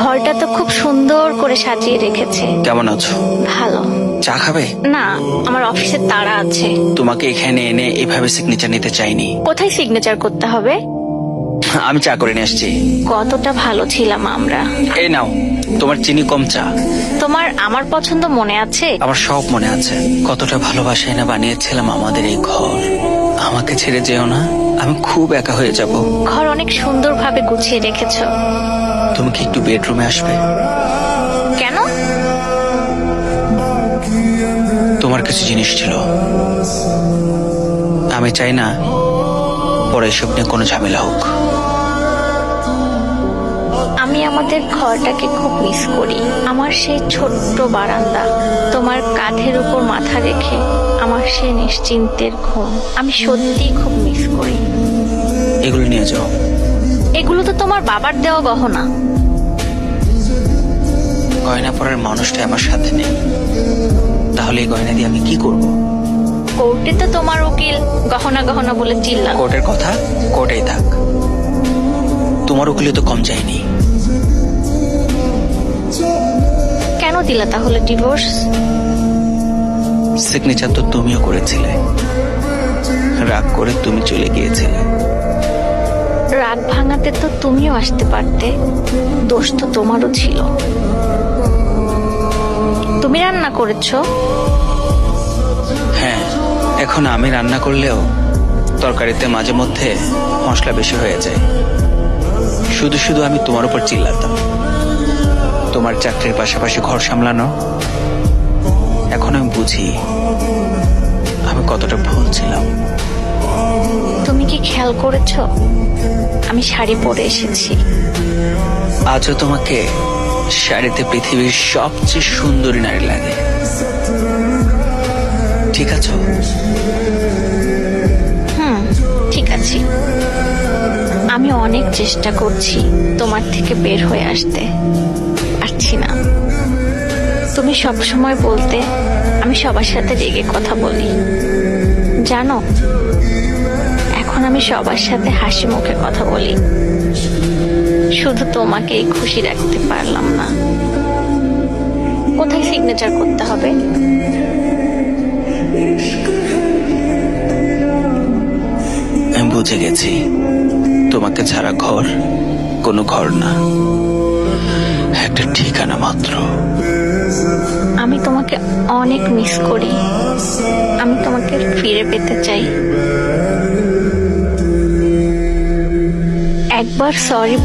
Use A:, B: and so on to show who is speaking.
A: ঘরটা তো খুব সুন্দর করে সাজিয়ে রেখেছে।
B: কেমন আছো?
A: ভালো।
B: চা খাবে?
A: না, আমার অফিসের তাড়া আছে।
B: তোমাকে এখানে এনে এভাবে সিগনেচার নিতে চাইনি।
A: কোথায় সিগনেচার করতে হবে?
B: আমি চা করে নিয়ে আসছি।
A: কতটা ভালো ছিলাম আমরা।
B: এই নাও, তোমার চিনি কম চা।
A: তোমার আমার পছন্দ মনে আছে?
B: আমার সব মনে আছে। কতটা ভালোবাসা এনে বানিয়েছিলাম আমাদের এই ঘর। আমাকে ছেড়ে যেও না, আমি খুব একা হয়ে যাব।
A: ঘর অনেক সুন্দরভাবে গুছিয়ে রেখেছো।
B: তুমি কি একটু বেডরুমে আসবে?
A: কেন?
B: তোমার কিছু জিনিস ছিল, আমি চাই না পরে এসব নিয়ে কোনো ঝামেলা হোক।
A: আমি আমাদের ঘরটাকে খুব মিস করি। আমার সেই ছোট্ট বারান্দা, তোমার কাঁধের উপর মাথা রেখে আমার সেই নিশ্চিন্তের ঘুম, আমি সত্যিই খুব মিস করি।
B: এগুলো নিয়ে যাও।
A: এগুলো তো তোমার বাবার দেওয়া গহনা।
B: গয়না পরার মানুষটা আমার সাথে নেই, তাহলে এই গয়না দিয়ে আমি কি করব?
A: কোর্টে তো তোমার উকিল গহনা গহনা বলে চিল্লা।
B: কোর্টের কথা কোর্টেই থাক, তোমার উকিলে তো কম যায়নি।
A: কেন দিলা তাহলে ডিভোর্স?
B: সিগনেচার তো তুমিও করেছিলে, রাগ করে তুমি চলে গিয়েছিলে।
A: রাগ ভাঙাতে তো তুমিও আসতে পারতে, দোষ তো তোমারও ছিল। তুমি রান্না করেছো?
B: হ্যাঁ, এখন আমি রান্না করলেও তরকারিতে মাঝে মধ্যে মশলা বেশি হয়ে যায়। শুধু শুধু আমি তোমার উপর চিল্লাতাম। তোমার চাকরির পাশাপাশি ঘর সামলানো, এখন আমি বুঝি আমি কতটা ভুল ছিলাম।
A: তুমি কি খেয়াল করেছো আমি শাড়ি পরে এসেছি?
B: আজও তোমাকে শাড়িতে পৃথিবীর সবচেয়ে সুন্দরী নারী লাগে। ঠিক আছে?
A: ঠিক আছে। আমি অনেক চেষ্টা করছি তোমার থেকে বের হয়ে আসতে, পারছি না। তুমি সব সময় বলতে আমি সবার সাথে রেগে কথা বলি, জানো? এখন আমি সবার সাথে হাসি মুখে কথা বলি, শুধু তোমাকেই খুশি রাখতে পারলাম না। কোথায় সিগনেচার করতে হবে?
B: আমি বুঝে গেছি, তোমাকে ছাড়া ঘর কোনো ঘর না, একটা ঠিকানা মাত্র।
A: আমি তোমাকে অনেক মিস করি, আমি তোমাকে ফিরে পেতে চাই। একবার সরি